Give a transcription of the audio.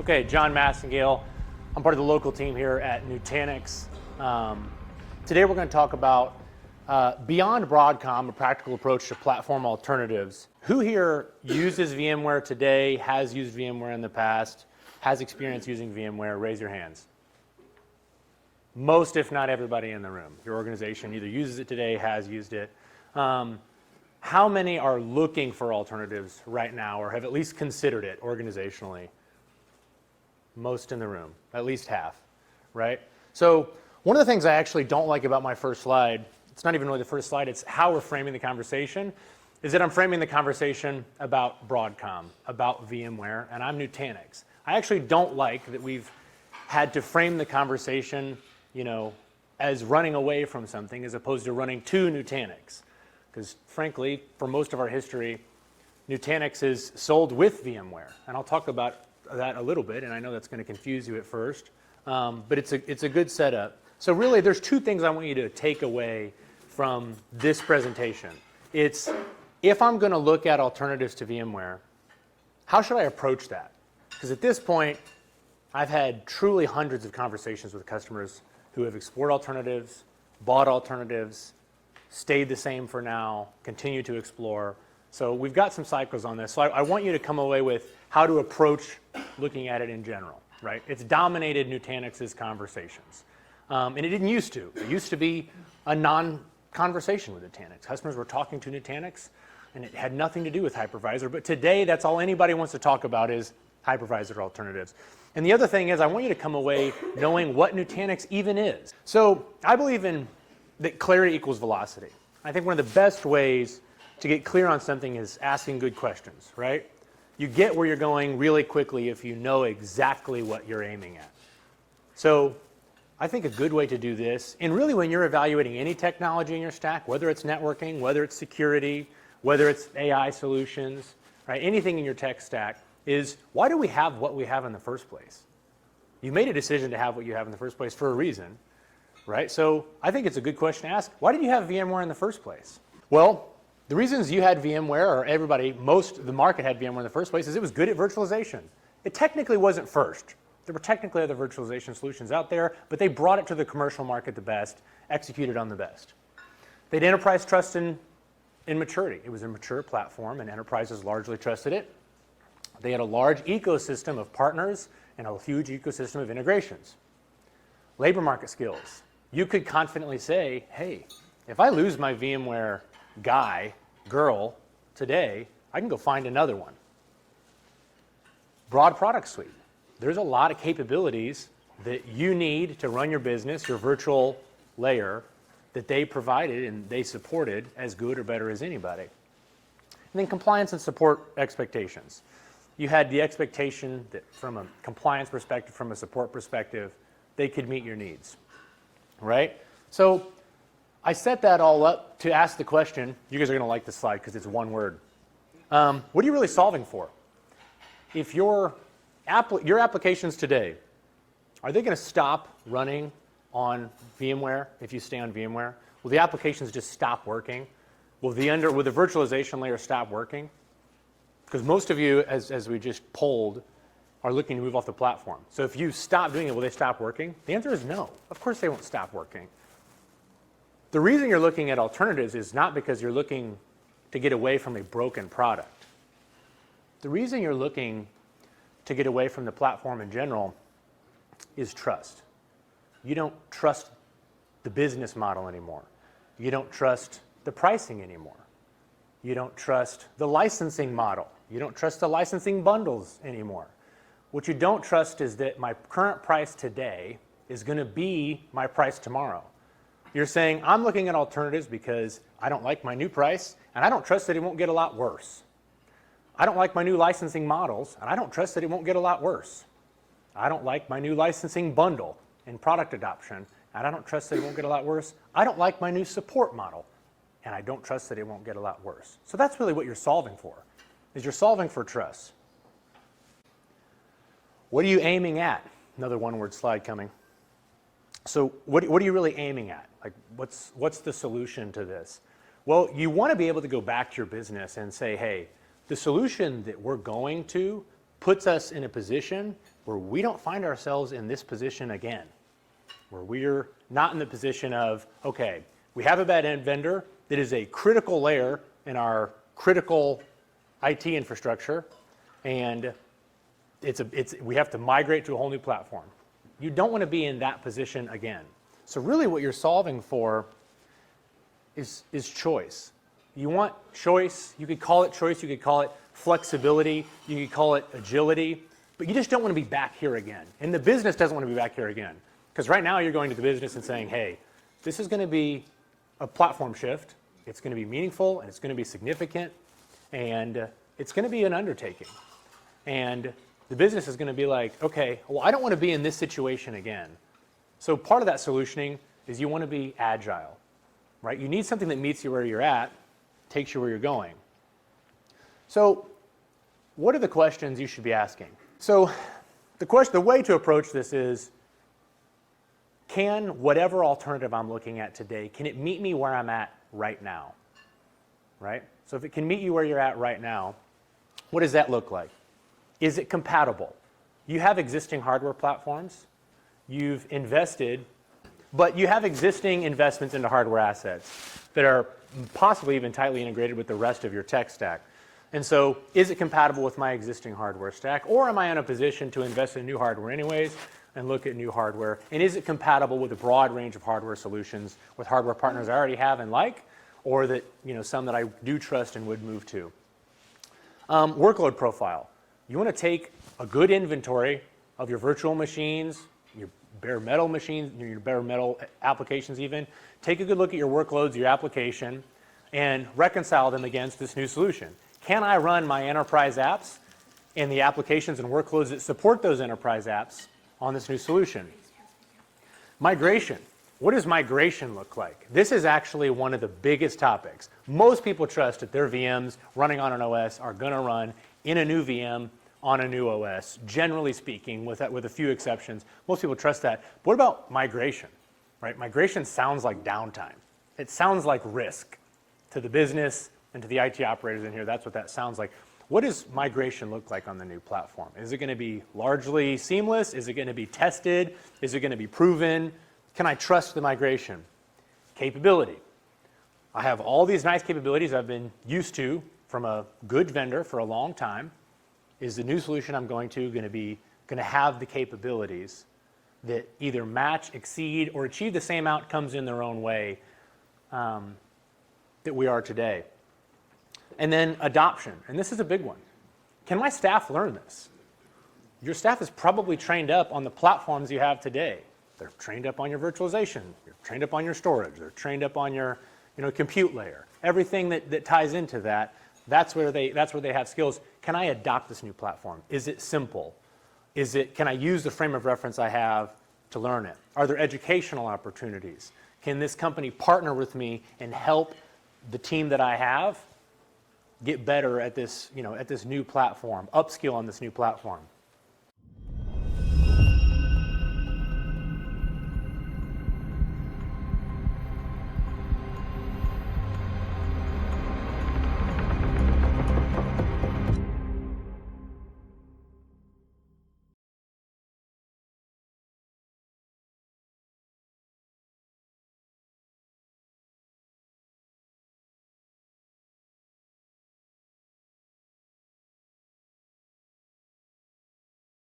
Okay, John Massengale. I'm part of the local team here at Nutanix. Today we're going to talk about beyond Broadcom, a practical approach to platform alternatives. Who here uses VMware today, has used VMware in the past, has experience using VMware? Raise your hands. Most, if not everybody in the room. Your organization either uses it today, has used it. How many are looking for alternatives right now or have at least considered it organizationally? Most in the room, at least half, right? So one of the things I actually don't like about my first slide, it's not even really the first slide, it's how we're framing the conversation, is that I'm framing the conversation about Broadcom, about VMware, and I'm Nutanix. I actually don't like that we've had to frame the conversation, as running away from something as opposed to running to Nutanix. Because frankly, for most of our history, Nutanix is sold with VMware, and I'll talk about that a little bit, and I know that's going to confuse you at first, but it's a good setup. So really, there's two things I want you to take away from this presentation. It's, if I'm going to look at alternatives to VMware, how should I approach that? Because at this point, I've had truly hundreds of conversations with customers who have explored alternatives, bought alternatives, stayed the same for now, continue to explore. So we've got some cycles on this. So I want you to come away with how to approach looking at it in general, right? It's dominated Nutanix's conversations. And it didn't used to. It used to be a non-conversation with Nutanix. Customers were talking to Nutanix, and it had nothing to do with hypervisor. But today, that's all anybody wants to talk about is hypervisor alternatives. And the other thing is, I want you to come away knowing what Nutanix even is. So I believe in that clarity equals velocity. I think one of the best ways to get clear on something is asking good questions, right? You get where you're going really quickly if you know exactly what you're aiming at. So I think a good way to do this, and really when you're evaluating any technology in your stack, whether it's networking, whether it's security, whether it's AI solutions, right, anything in your tech stack, is why do we have what we have in the first place? You made a decision to have what you have in the first place for a reason, right? So I think it's a good question to ask. Why did you have VMware in the first place? Well, the reasons you had VMware, or everybody, most of the market had VMware in the first place, is it was good at virtualization. It technically wasn't first. There were technically other virtualization solutions out there, but they brought it to the commercial market the best, executed on the best. They had enterprise trust in maturity. It was a mature platform, and enterprises largely trusted it. They had a large ecosystem of partners and a huge ecosystem of integrations. Labor market skills. You could confidently say, hey, if I lose my VMware guy, girl, today, I can go find another one. Broad product suite. There's a lot of capabilities that you need to run your business, your virtual layer, that they provided and they supported as good or better as anybody. And then compliance and support expectations. You had the expectation that from a compliance perspective, from a support perspective, they could meet your needs, right? So I set that all up to ask the question. You guys are going to like this slide because it's one word. What are you really solving for? If your applications today, are they going to stop running on VMware if you stay on VMware? Will the applications just stop working? Will the virtualization layer stop working? Because most of you, as we just polled, are looking to move off the platform. So if you stop doing it, will they stop working? The answer is no. Of course they won't stop working. The reason you're looking at alternatives is not because you're looking to get away from a broken product. The reason you're looking to get away from the platform in general is trust. You don't trust the business model anymore. You don't trust the pricing anymore. You don't trust the licensing model. You don't trust the licensing bundles anymore. What you don't trust is that my current price today is going to be my price tomorrow. You're saying, I'm looking at alternatives because I don't like my new price, and I don't trust that it won't get a lot worse. I don't like my new licensing models, and I don't trust that it won't get a lot worse. I don't like my new licensing bundle and product adoption, and I don't trust that it won't get a lot worse. I don't like my new support model, and I don't trust that it won't get a lot worse. So that's really what you're solving for, is you're solving for trust. What are you aiming at? Another one-word slide coming. So what are you really aiming at? Like, what's the solution to this? Well, you want to be able to go back to your business and say, hey, the solution that we're going to puts us in a position where we don't find ourselves in this position again, where we're not in the position of, okay, we have a bad end vendor that is a critical layer in our critical IT infrastructure, and we have to migrate to a whole new platform. You don't want to be in that position again. So really what you're solving for is choice. You want choice. You could call it choice. You could call it flexibility. You could call it agility. But you just don't want to be back here again. And the business doesn't want to be back here again. Because right now you're going to the business and saying, hey, this is going to be a platform shift. It's going to be meaningful, and it's going to be significant, and it's going to be an undertaking. And the business is going to be like, okay, well, I don't want to be in this situation again. So part of that solutioning is you want to be agile, right? You need something that meets you where you're at, takes you where you're going. So what are the questions you should be asking? So the way to approach this is, can whatever alternative I'm looking at today, can it meet me where I'm at right now, right? So if it can meet you where you're at right now, what does that look like? Is it compatible? You have existing hardware platforms, you've invested, but you have existing investments into hardware assets that are possibly even tightly integrated with the rest of your tech stack. And so is it compatible with my existing hardware stack, or am I in a position to invest in new hardware anyways and look at new hardware? And is it compatible with a broad range of hardware solutions with hardware partners I already have and like, or that, some that I do trust and would move to? Workload profile. You want to take a good inventory of your virtual machines, your bare metal machines, your bare metal applications even. Take a good look at your workloads, your application, and reconcile them against this new solution. Can I run my enterprise apps and the applications and workloads that support those enterprise apps on this new solution? Migration. What does migration look like? This is actually one of the biggest topics. Most people trust that their VMs running on an OS are going to run in a new VM on a new OS, generally speaking, with a few exceptions. Most people trust that. But what about migration? Right? Migration sounds like downtime. It sounds like risk to the business and to the IT operators in here. That's what that sounds like. What does migration look like on the new platform? Is it going to be largely seamless? Is it going to be tested? Is it going to be proven? Can I trust the migration? Capability. I have all these nice capabilities I've been used to from a good vendor for a long time. Is the new solution I'm going to have the capabilities that either match, exceed, or achieve the same outcomes in their own way that we are today? And then adoption, and this is a big one. Can my staff learn this? Your staff is probably trained up on the platforms you have today. They're trained up on your virtualization. You're trained up on your storage. They're trained up on your compute layer. Everything that ties into that, that's where they have skills. Can I adopt this new platform? Is it simple? Can I use the frame of reference I have to learn it? Are there educational opportunities? Can this company partner with me and help the team that I have get better at this, at this new platform, upskill on this new platform?